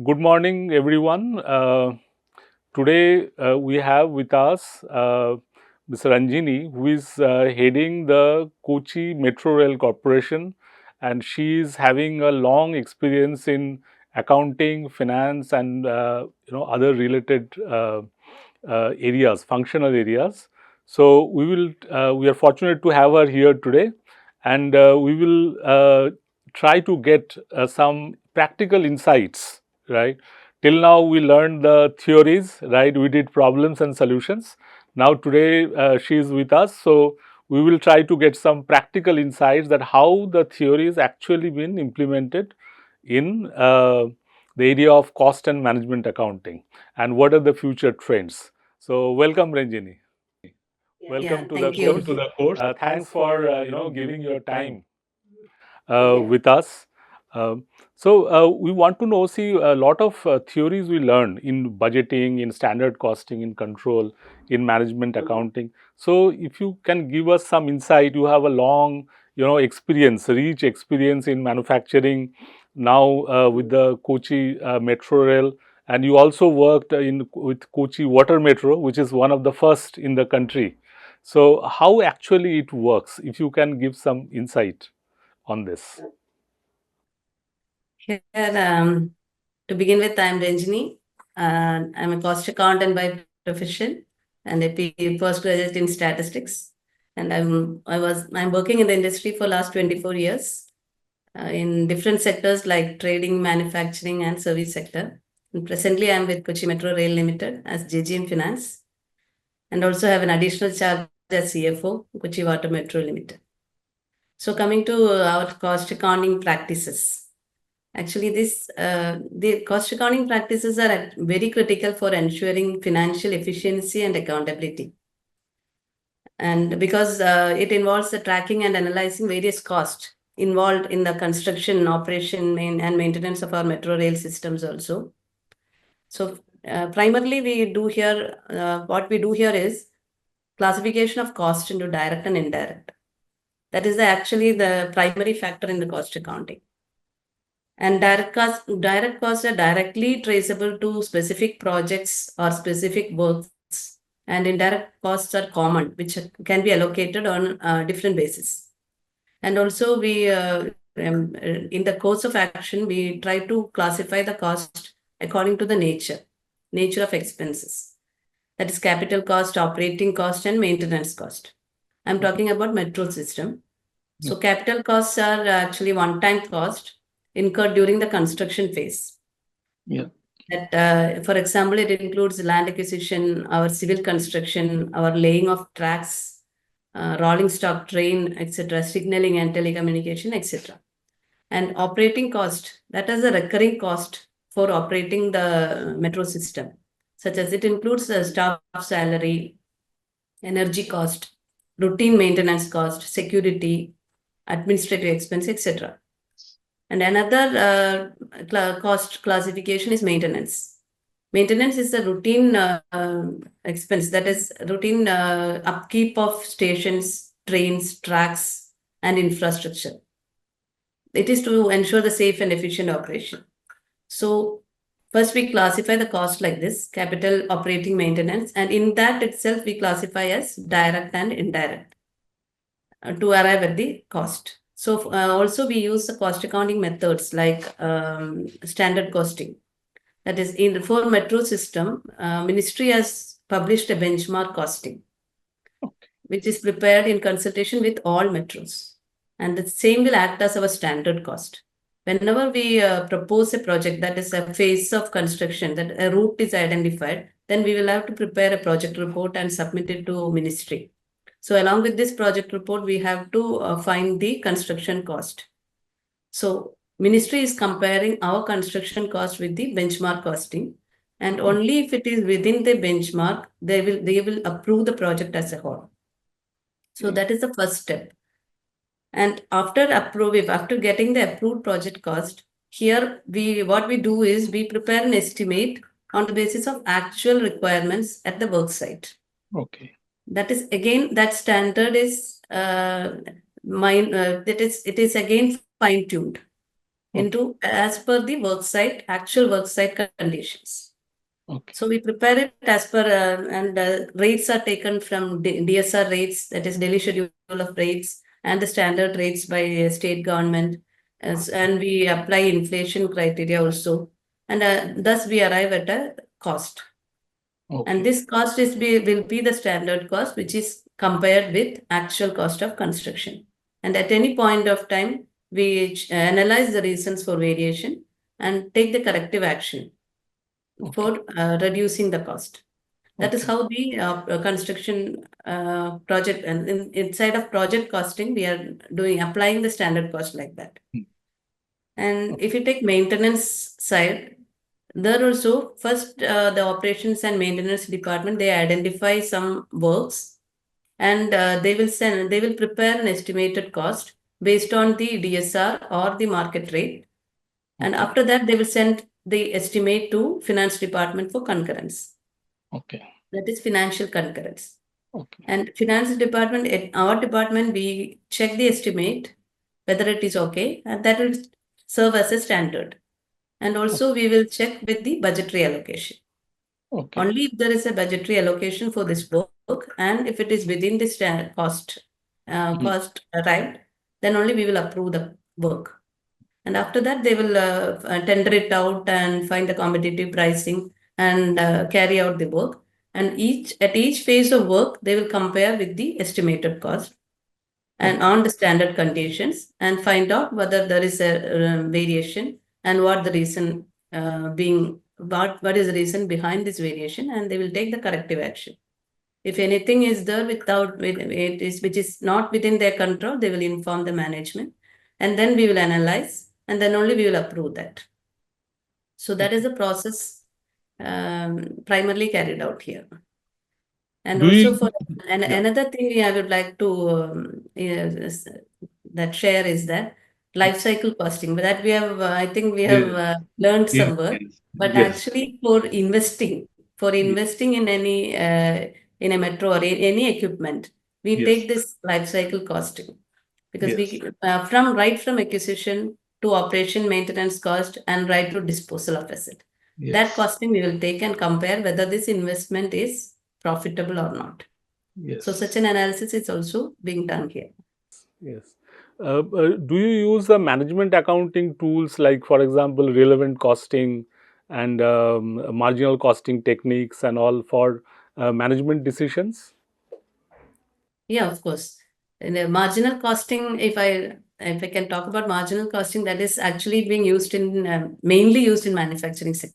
Good morning, everyone. Today we have with us Ms.Renjini, who is heading the Kochi Metro Rail Corporation, and she is having a long experience in accounting, finance, and other related areas, functional areas. So we are fortunate to have her here today, and we will try to get some practical insights, right? Till now we learned the theories, right? We did problems and solutions. Now today she is with us, so we will try to get some practical insights that how the theory is actually been implemented in the area of cost and management accounting, and what are the future trends. So welcome, Renjini. Welcome to the Thank you. course. Thanks for giving your time with us. We want to know, see, a lot of theories we learn in budgeting, in standard costing, in control, in management accounting. So if you can give us some insight, you have a long experience, rich experience in manufacturing now with the Kochi Metro Rail, and you also worked with Kochi Water Metro, which is one of the first in the country. So how actually it works, if you can give some insight on this. Here, to begin with, I'm Renjini. I'm a cost accountant by profession and a postgraduate in statistics. And I'm working in the industry for last 24 years in different sectors like trading, manufacturing, and service sector. And presently, I'm with Kochi Metro Rail Limited as JGM Finance, and also have an additional charge as CFO, Kochi Water Metro Limited. So coming to our cost accounting practices. Actually, the cost accounting practices are very critical for ensuring financial efficiency and accountability. And because it involves the tracking and analyzing various costs involved in the construction, operation, and maintenance of our metro rail systems also. So primarily what we do here is classification of cost into direct and indirect. That is actually the primary factor in the cost accounting. And direct costs are directly traceable to specific projects or specific works, and indirect costs are common, which can be allocated on a different basis. And also in the course of action, we try to classify the cost according to the nature of expenses. That is capital cost, operating cost, and maintenance cost. I'm talking about metro system. So capital costs are actually one-time cost incurred during the construction phase. That, for example, it includes land acquisition, our civil construction, our laying of tracks, rolling stock train, etc., signaling and telecommunication, etc. And operating cost, that is a recurring cost for operating the metro system, such as it includes the staff salary, energy cost, routine maintenance cost, security, administrative expense, etc. And another cost classification is maintenance. Maintenance is a routine expense, that is routine upkeep of stations, trains, tracks, and infrastructure. It is to ensure the safe and efficient operation. So first we classify the cost like this: capital, operating, maintenance, and in that itself we classify as direct and indirect to arrive at the cost. So also we use the cost accounting methods like standard costing. That is, in for metro system, ministry has published a benchmark costing, which is prepared in consultation with all metros. And the same will act as our standard cost. Whenever we propose a project, that is a phase of construction, that a route is identified, then we will have to prepare a project report and submit it to ministry. So along with this project report, we have to find the construction cost. So ministry is comparing our construction cost with the benchmark costing, and only if it is within the benchmark, they will approve the project as a whole. So that is the first step. And after getting the approved project cost, here what we do is we prepare an estimate on the basis of actual requirements at the work site. Okay. That is again, that standard is it is again fine-tuned. into as per the actual work site conditions. Okay. So we prepare it as per and rates are taken from DSR rates, that is Delhi Schedule of Rates, and the standard rates by state government, and we apply inflation criteria also, and thus we arrive at a cost. And this cost will be the standard cost, which is compared with actual cost of construction. And at any point of time, we analyze the reasons for variation and take the corrective action for reducing the cost. That is how the construction project, and inside of project costing, we are applying the standard cost like that. And if you take maintenance side, there also first the operations and maintenance department, they identify some works, and they will prepare an estimated cost based on the DSR or the market rate. And after that, they will send the estimate to finance department for concurrence. That is financial concurrence. And finance department, at our department, we check the estimate, whether it is okay, and that will serve as a standard. And also we will check with the budgetary allocation. Only if there is a budgetary allocation for this work, and if it is within the cost arrived, then only we will approve the work. And after that, they will tender it out and find the competitive pricing and carry out the work. And at each phase of work, they will compare with the estimated cost and on the standard conditions, and find out whether there is a variation and what the reason what is the reason behind this variation, and they will take the corrective action. If anything is there which is not within their control, they will inform the management, and then we will analyze, and then only we will approve that. So that is the process primarily carried out here. And also for another thing I would like to that share is that life cycle costing. But that we have, I think we have learned some work. But actually, for investing in any in a metro or any equipment, we take this life cycle costing, because we right from acquisition to operation, maintenance cost, and right to disposal of asset. That costing we will take and compare whether this investment is profitable or not. So such an analysis is also being done here. Yes. Do you use the management accounting tools, like, for example, relevant costing and marginal costing techniques and all, for management decisions? Yeah, of course. In the marginal costing, if I can talk about marginal costing, that is actually being used in mainly used in manufacturing sector.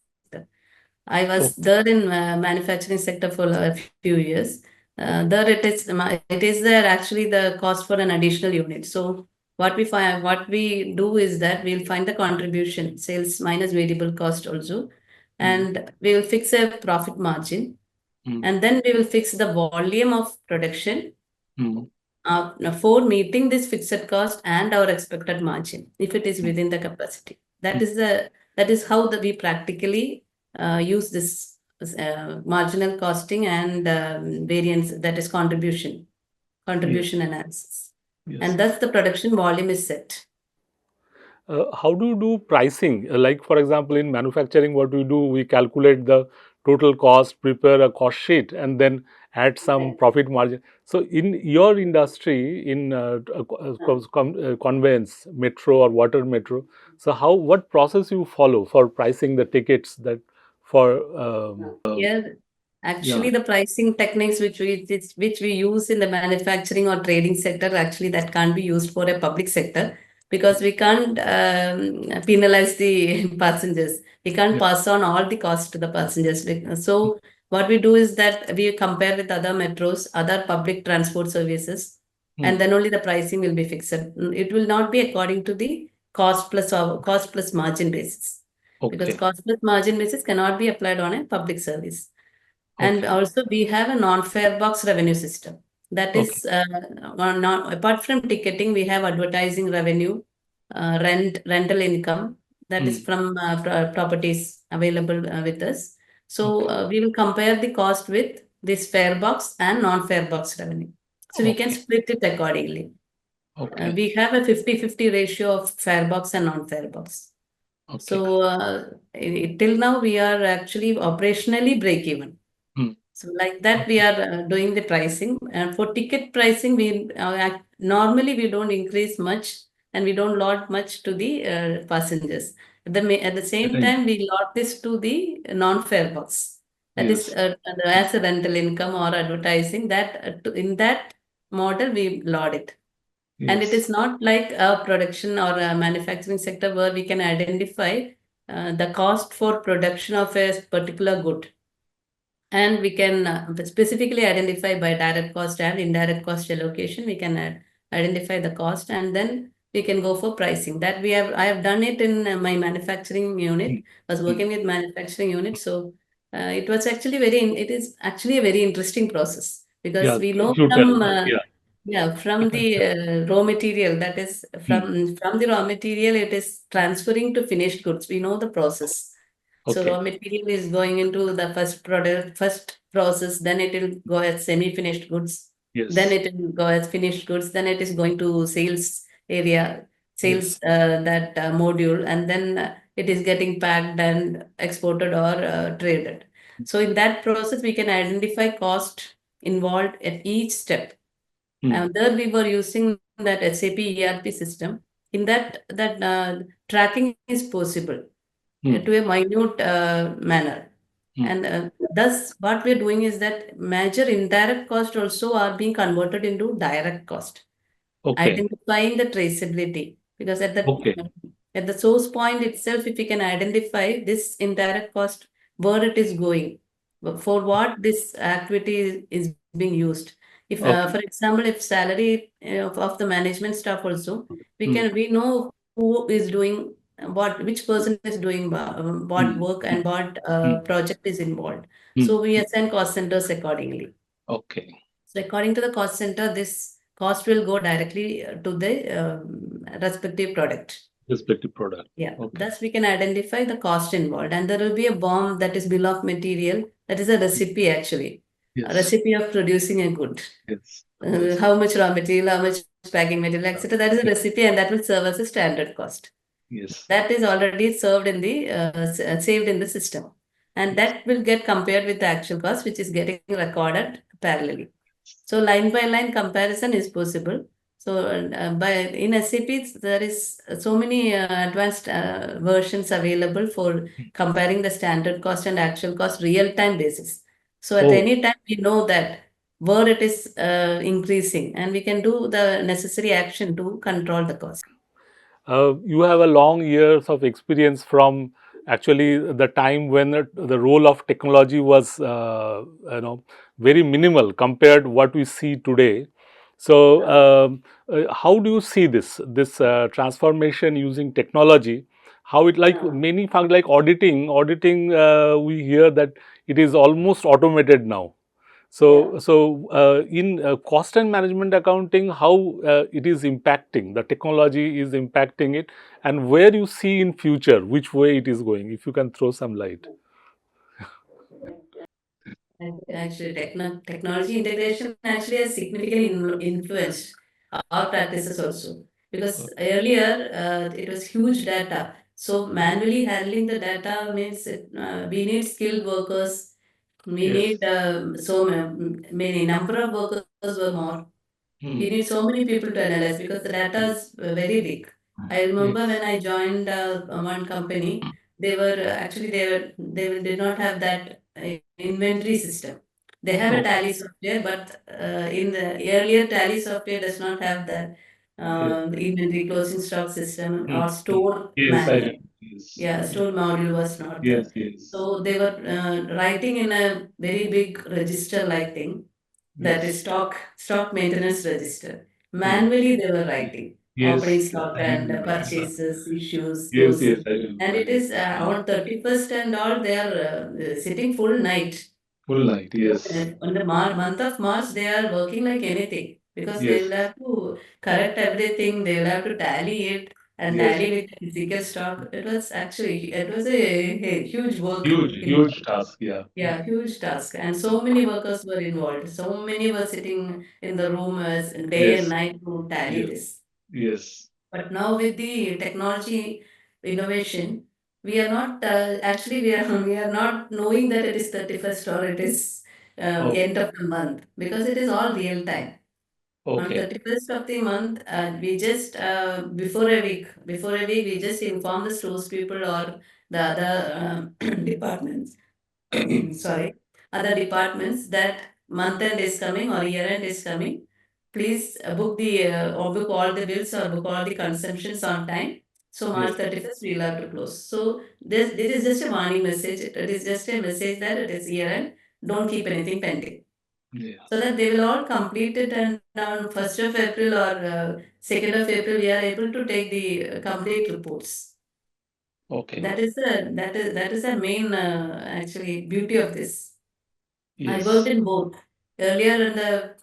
I was there in manufacturing sector for a few years. There it is there actually the cost for an additional unit. So what we do is that we'll find the contribution, sales minus variable cost also, and we will fix a profit margin, and then we will fix the volume of production for meeting this fixed cost and our expected margin, if it is within the capacity. That is how we practically use this marginal costing and variance, that is contribution analysis. And thus the production volume is set. How do you do pricing? Like, for example, in manufacturing, what we do, we calculate the total cost, prepare a cost sheet, and then add some profit margin. So in your industry, in conveyance, metro or water metro, so what process you follow for pricing the tickets that for Here, actually, the pricing techniques which we use in the manufacturing or trading sector, actually that can't be used for a public sector, because we can't penalize the passengers. We can't pass on all the costs to the passengers. So what we do is that we compare with other metros, other public transport services, and then only the pricing will be fixed. It will not be according to the cost plus margin basis. Because cost plus margin basis cannot be applied on a public service. And also we have a non-fare box revenue system. That is, apart from ticketing, we have advertising revenue, rental income, that is from properties available with us. So we will compare the cost with this fare box and non-fare box revenue. So we can split it accordingly. We have a 50-50 ratio of fare box and non-fare box. Okay. So till now we are actually operationally break even. Hmm. So like that we are doing the pricing. And for ticket pricing, we normally we don't increase much and we don't lot much to the passengers. At the same Right. time, we lot this to the non-fare box. That is Yes. as a rental income or advertising. In that model we lot it. And it Yes. is not like a production or a manufacturing sector where we can identify the cost for production of a particular good. And we can specifically identify by direct cost and indirect cost allocation. We can identify the cost and then we can go for pricing. I have done it in my manufacturing Hmm. unit. I was Hmm. working with manufacturing unit. So it is actually a very interesting process because Yeah. we know You tell. Yeah. yeah, from the raw material, that is Hmm. from the raw material, it is transferring to finished goods. We know the process. So Okay. raw material is going into the first product, first process, then it will go as semi-finished goods, then Yes. it will go as finished goods, then it is going to sales area, sales Yes. that module, and then it is getting packed and exported or traded. So in that process, we can identify cost involved at each step. Hmm. And there we were using that SAP ERP system. In that tracking is possible Hmm. to a minute manner. Hmm. And thus, what we're doing is that major indirect cost also are being converted into direct cost, Okay. identifying the traceability. Because Okay. at the source point itself, if we can identify this indirect cost, where it is going, for what this activity is being used. If, Okay. for example, if salary of the management staff also, Hmm. we know who is doing which person is doing what Hmm. work Hmm. and what Hmm. project is involved. Hmm. So we assign cost centers accordingly. Okay. So according to the cost center, this cost will go directly to the respective product. Respective product. Yeah, Okay. thus we can identify the cost involved, and there will be a BOM, that is bill of material. That is a recipe actually, a Yes. recipe of producing a good. Yes. Yes. How much raw material, how much packing material, etc. That is a Yes. recipe, and that will serve as a standard cost. Yes. That is already served in the saved in the system, and Yes. that will get compared with the actual cost, which is getting recorded parallelly. So line by line comparison is possible. So by in SAP there is so many advanced versions available for comparing the standard cost and actual cost real time basis. So at Oh. any time we know that where it is increasing, and we can do the necessary action to control the cost. You have a long years of experience from actually the time when the role of technology was very minimal compared what we see today. So how do you see this transformation using technology? How it, like many funct like auditing, we hear that it is almost automated now. Yeah. So, in cost and management accounting, how it is impacting, the technology is impacting it, and where you see in future, which way it is going, if you can throw some light. Actually, technology integration actually has significantly influenced our practices also. Because earlier it was huge data. So manually handling the data means we need skilled workers. We Yes. need many number of workers were more. Hmm. We need so many people to analyze because the data is very big. I remember Yes. when I joined one company, they did not have that inventory system. They have a Oh. tally software, but in the earlier tally software does not have that Yes. inventory closing stock system Hmm. or Hmm. store Yes, I manual. remember. Yes. Yeah, store module was not Yes. there. Yes. So they were writing in a very big register like thing, that is Yes. stock maintenance register. Hmm. Manually they were writing opening Yes. stock I and remember. purchases issues Yes. those. Yes. I And remember. it is Hmm. on 31st and all they are sitting full night. Full light. Yes. On the month of March, they are working like anything because they Yes. will have to correct everything. They will have to tally it and Yes. tally with the physical stock. It was a huge work Huge, involved. huge task. Yeah. Yeah, huge task. And so many workers were involved. So many were sitting in the room day and Yes. night to tally Yes. this. Yes. But now with the technology innovation, we are not actually we are not knowing that it is 31st or it is end of the month, because it is all real time. On Okay. 31st of the month, we just before a week, we just inform the stores people or the other departments, sorry, other departments that month end is coming or year end is coming. Please book the or book all the bills or book all the consumptions on time. So March Yes. 31st we'll have to close. So this is just a warning message. It is just a message that it is year end. Don't keep anything pending. Yeah. So that they will all complete it, and on 1st of April or 2nd of April we are able to take the complete reports. Okay. That is the main actually beauty of this. I worked Yes. in both. Earlier in the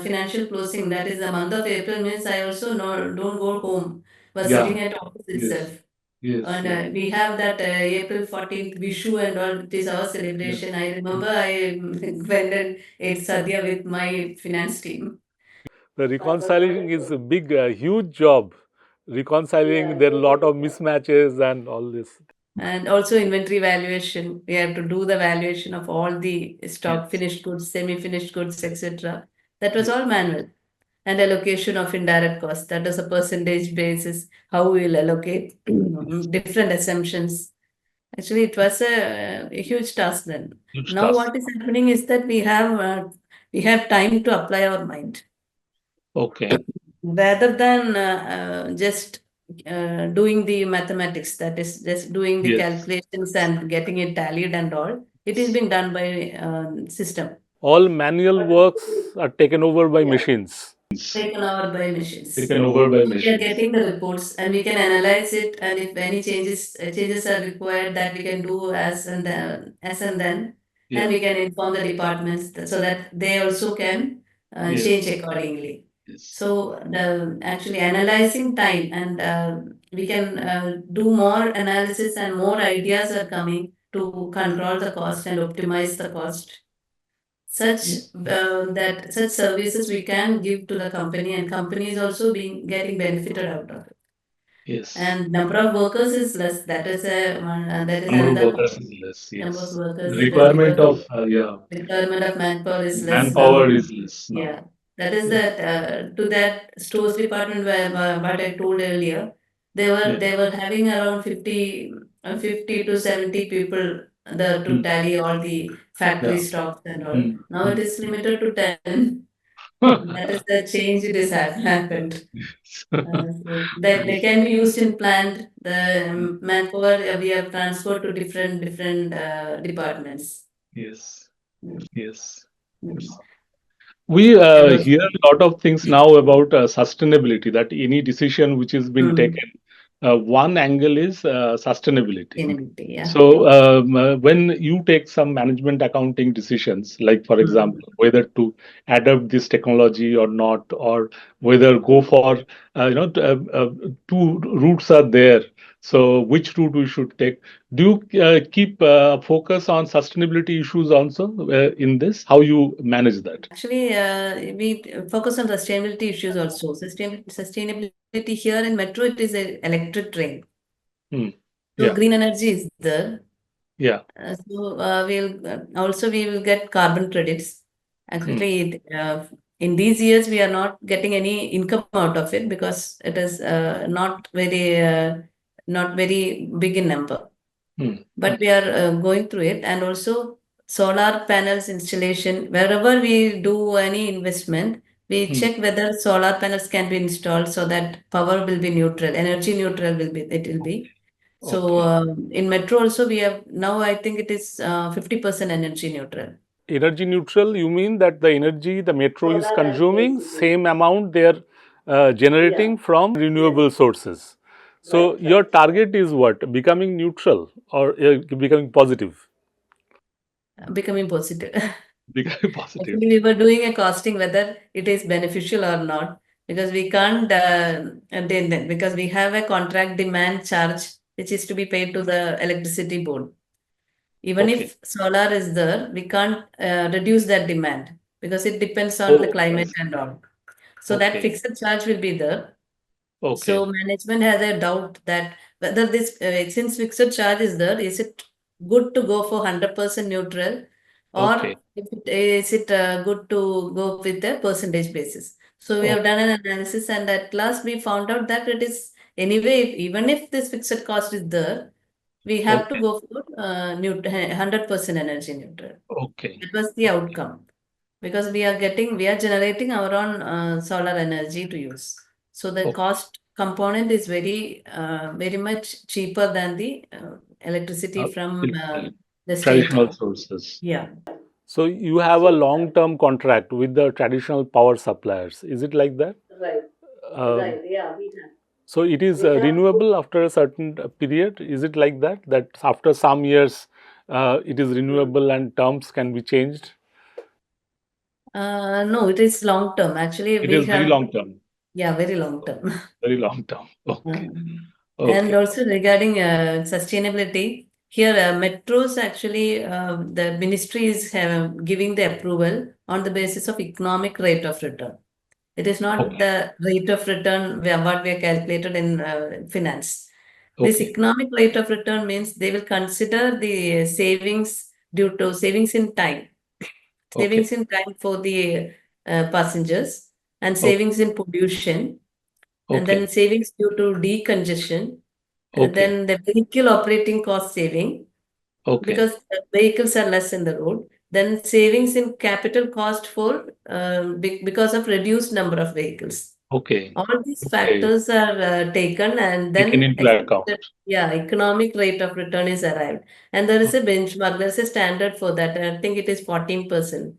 financial closing, that is the month of April, means I also don't go home, was Yeah. sitting at office Yes. itself. Yes. And Yes. we have that April 14th Vishu and all, it is our Yeah. celebration. I remember I went and ate sadhya with my finance team. The reconciling is a big, huge job. Reconciling, Yeah. there are a lot of mismatches and all this. And also inventory valuation. We have to do the valuation of all the stock, Yes. finished goods, semi-finished goods, etc. That was Yes. all manual. And allocation of indirect costs. That is a percentage basis, how we will allocate different assumptions. Actually, it was a huge task then. Huge Now, task. what is happening is that we have time to apply our mind Okay. rather than just doing the mathematics. That is just doing the Yes. calculations and getting it tallied and all. It is being done by system. All manual works are taken over by machines. Taken over by machines. Taken over by We are machines. getting the reports and we can analyze it, and if any changes are required, that we can do as and then, and Yeah. we can inform the departments so that they also can change Yes. accordingly. Yes. So the actually analyzing time, and we can do more analysis, and more ideas are coming to control the cost and optimize the cost, such that such services we can give to the company, and company is also being getting benefited out of it. Yes. And number of workers is less. That is that is Number of another workers point. is less. Number of Yes. The workers is less requirement because of yeah, requirement of manpower is less manpower now. is less now. Yeah, that is Yes. that to that stores department where what I told earlier, Yeah. they were having around 50 to 70 people there to Mm. tally all the factory Yeah. stocks and all. Mm. Now it Mm. is limited to 10. That is the change it has happened. So that they Yes. can be used in plant. The manpower we have transferred to different departments. Yes. Mm. Yes. Mm. Yes. We And also, hear a lot of things now about sustainability, that any decision which has been mm, taken, one angle is sustainability. sustainability, yeah. So, when you take some management accounting decisions, like for Mm. example, whether to adopt this technology or not, or whether go for, two routes are there. So, which route we should take? Do you keep focus on sustainability issues also in this? How you manage that? Actually, we focus on sustainability issues also. Sustainability here in Metro, it is an electric train. Hmm. So Yeah, green energy is there. yeah. We will get carbon credits. Hmm. Actually, in these years, we are not getting any income out of it because it is not very big in number. Hmm. But we are going through it, and also solar panels installation. Wherever we do any investment, we Hmm. check whether solar panels can be installed so that power will be neutral, energy neutral it will be. So Okay. in metro also we have now, I think it is 50% energy neutral. Energy neutral, you mean that the energy the metro is Solar and consuming, basically. same amount they are Yeah. generating from Yes. renewable sources. So, Right. your Right. target is what? Becoming neutral or becoming positive? Becoming positive. Becoming positive. Actually, we were doing a costing whether it is beneficial or not, because we can't because we have a contract demand charge which is to be paid to the electricity board. Even Okay. if solar is there, we can't reduce that demand because it depends on the Oh, I climate see. and all. So that Okay. fixed charge will be there. Okay. So management has a doubt that whether this, since fixed charge is there, is it good to go for 100% neutral, Okay. or is it good to go with a percentage basis? So we Oh, have done an analysis, and at last we found out that it is anyway, even if this fixed cost is there, we have to okay. go for 100% energy neutral. Okay. That was the outcome, because we are generating our own solar energy to use. So the Okay. cost component is very much cheaper than the electricity from the state. Traditional sources. Yeah. So you have a long-term contract with the traditional power suppliers. Is it like that? Right. Um, Right. Yeah, we have. so it is We have. renewable after a certain period. Is it like that? That after some years, it is renewable and terms can be changed. No, it is long term. Actually, It we is very have, long term. yeah, very long term. Very long term. Okay. And Okay. also regarding sustainability, here metros actually, the ministry is giving the approval on the basis of economic rate of return. It is not Okay. the rate of return what we are calculated in finance. This Okay. economic rate of return means they will consider the savings due to Okay. savings in time for the passengers, and Okay. savings in pollution, and Okay. then savings due to decongestion, and Okay. then the vehicle operating cost saving Okay. because vehicles are less in the road, then savings in capital cost for because of reduced number of vehicles. Okay. All these Okay. factors are taken, and Taken then into account. yeah, economic rate of return is arrived. And there is a benchmark, there's a standard for that. I think it is 14%.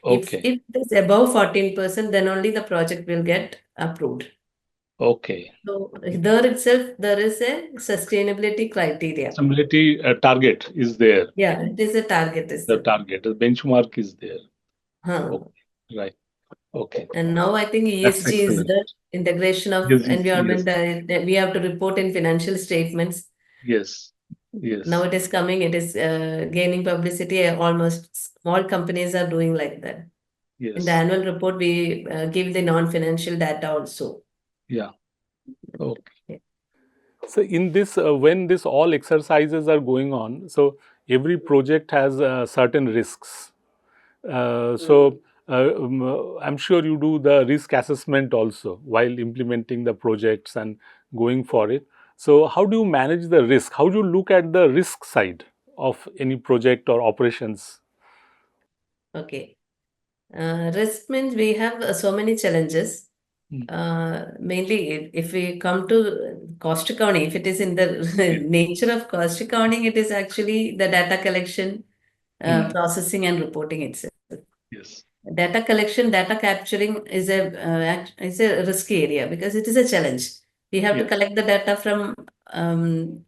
If Okay. it is above 14%, then only the project will get approved. Okay. So there itself, there is a sustainability criteria. Sustainability target is there. Yeah, it is a target The itself. target, the benchmark is there. Huh. Okay. Right. Okay. And now I think That's ESG is excellent. the integration of Yes. Yes. environment. That we have to report in financial statements. Yes. Now Yes. it is coming, it is gaining publicity. Almost small companies are doing like that. In the Yes. annual report, we give the non-financial data also. Yeah. Okay. Yeah. So in this, when this all exercises are going on, so every project has certain risks. So I'm sure you do the risk assessment also while implementing the projects and going for it. So how do you manage the risk? How do you look at the risk side of any project or operations? Okay. Risk means we have so many challenges. Mm. Mainly, if we come to cost accounting, if it is in the Yeah. nature of cost accounting, it is actually the data collection, Mm. processing, and reporting itself. Yes. Data collection, data capturing is a risky area because it is a challenge. We have to Yes. collect the data um,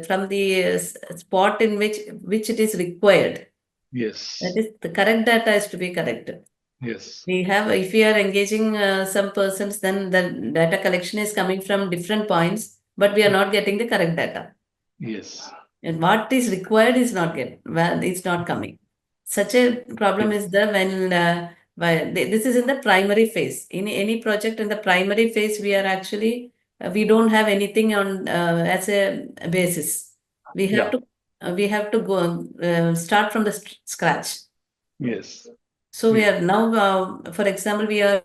from the spot in which it is required. That Yes. is, the correct data is to be collected. Yes. We have, if we are engaging some persons, then the data collection is coming from different points, but we are not getting the correct data. Yes. And what is required is not get well, it's not coming. Such a problem Yes. is there when this is in the primary phase. In any project in the primary phase, we are actually we don't have anything on as a basis. We have Yeah. to go start from the scratch. Yes. So we Yes. are now, for example, we are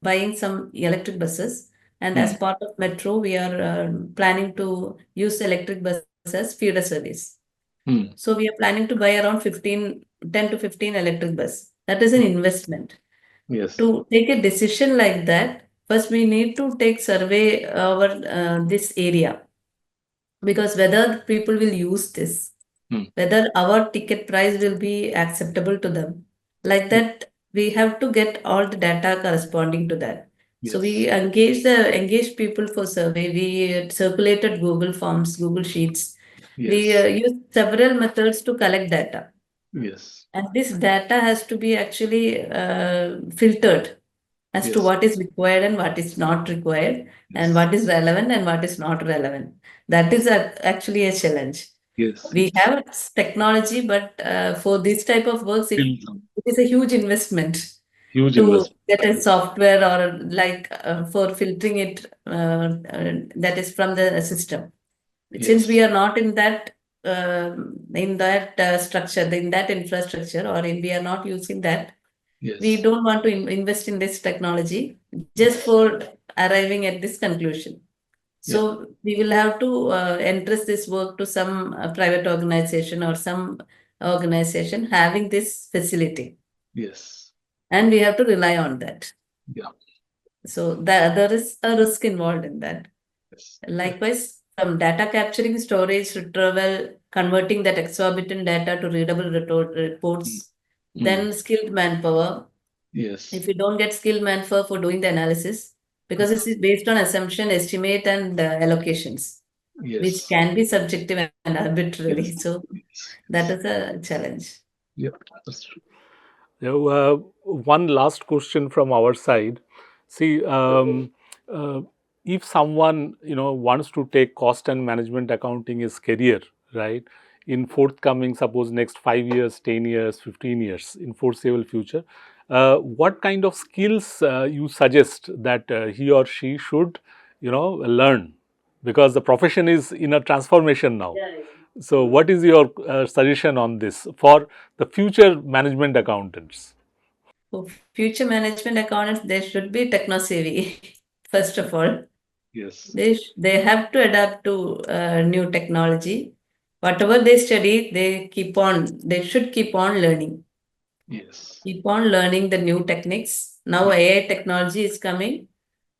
buying some electric buses, and as Mm. part of metro, we are planning to use electric buses feeder service. Mm. So we are planning to buy around 10 to 15 electric bus. That is an Mm. investment. Yes. To take a decision like that, first we need to take survey over this area, because whether people will use this, Mm. whether our ticket price will be acceptable to them. Like that, we have to get all the data corresponding to that. So we Yes. engage people for survey. We circulated Google Forms, Google Sheets. We Yes. use several methods to collect data. Yes. And this data has to be actually filtered as to Yes. what is required and what is not required, and Yes. what is relevant and what is not relevant. That is actually a challenge. Yes. We have technology, but for this type of works, Still some. it is a huge investment. Huge to investment. get a software or like for filtering it that is from the system. Since we Yes. are not in that structure, in that infrastructure, or we are not using that, we Yes. don't want to invest in this technology just Yes. for arriving at this conclusion. Yeah. So we will have to entrust this work to some private organization or some organization having this facility, Yes. and we have to rely on that. Yeah. So there is a risk involved in that. Yes. Yeah. Likewise, from data capturing, storage, retrieval, converting that exorbitant data to readable Mm. reports, Mm. then skilled manpower. Yes. If you don't get skilled manpower for doing the analysis, because Yeah. this is based on assumption, estimate, and allocations, which Yes. can be subjective and Yes. arbitrary. So Yes. that Yes. is a challenge. Yeah. That's true. Now, one last question from our side. See, uh, if someone wants to take cost and management accounting as career, right? In forthcoming, suppose next 5 years, 10 years, 15 years, in foreseeable future, what kind of skills you suggest that he or she should, learn? Because the profession is in a transformation now. Yeah. So, what is your suggestion on this for the future management accountants? For future management accountants, they should be techno savvy, first of all. Yes. They have to adapt to new technology. Whatever they study, they should keep on learning. Yes. Keep on learning the new techniques. Now AI technology is coming.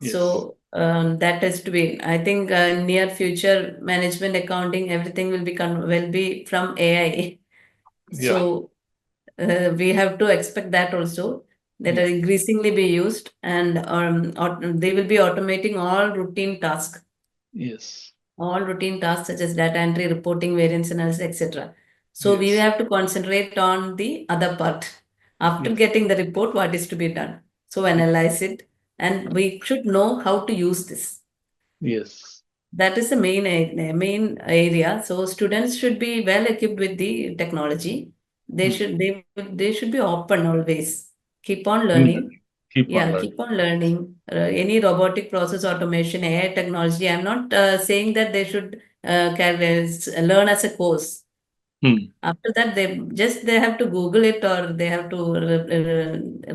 Yes. So that has to be. I think near future management accounting, everything will be from AI. Yeah. So we have to expect that also, that are Yes. increasingly be used, and they will be automating Yes. all routine tasks such as data entry, reporting, variance analysis, etc. So we Yes. have to concentrate on the other part. After Yes. getting the report, what is to be done? So analyze it, and we should know how to use this. Yes. That is the main area. So students should be well equipped with the technology. Hmm. They should be open always. Keep on Hmm. learning. Keep on Yeah, learning. keep on learning. Any robotic process automation, AI technology. I'm not saying that they should learn as a course. Hmm. After that, they have to Google it, or they have to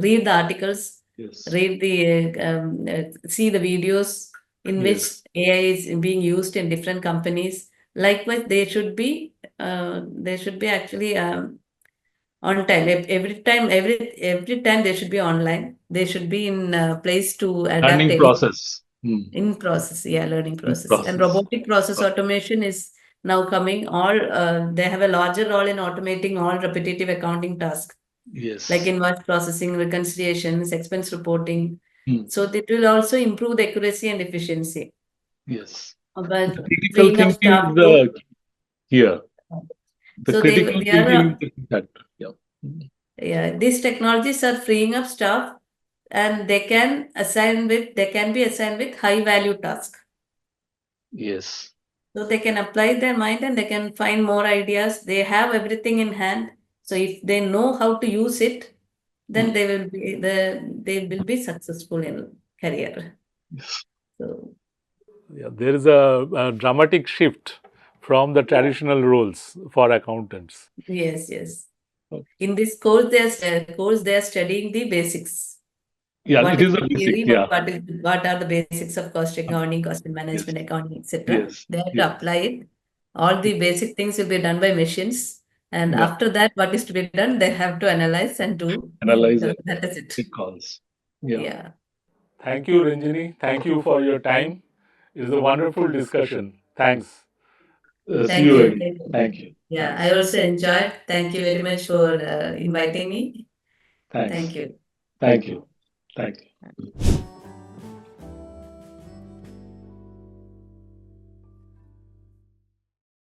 read the articles, Yes. read the see the videos in which Yes. AI is being used in different companies. Likewise, they should be actually on time. Every time they should be online. They should be in a place to adapt Learning any process. Hmm. in process, yeah, learning In process. And process. robotic process automation is now coming. All they have a larger role in automating all repetitive accounting tasks, like Yes. invoice processing, reconciliations, expense reporting. Hmm. So that will also improve the accuracy and efficiency, Yes. The but critical freeing up thinking staff is to. the here. The So critical they are thinking is the key factor. Yeah. Hmm. yeah, these technologies are freeing up staff, and they can be assigned with high value tasks. Yes. So they can apply their mind and they can find more ideas. They have everything in hand. So if they know how to use it, then Hmm. they will be successful in career. Yes. So Yeah, there is a dramatic shift from the traditional roles for accountants. yes, yes. Okay. In this course they are studying the basics. Yeah, What it is is a the basic. theory? Yeah. What are the basics of cost accounting, cost and Yes. management accounting, etc. Yes. They have to Yes. apply it. All the basic things will be done by machines. And Yeah. after that, what is to be done? They have to analyze and do. Analyze and That is it. take calls. Yeah. Yeah. Thank you, Renjini. Thank you for your time. It is a wonderful discussion. Thanks. See Thank you you. again. Thank you. Thank you. Yeah, I Thanks. also enjoyed. Thank you very much for inviting me. Thanks. Thank you. Thank you. Thank you.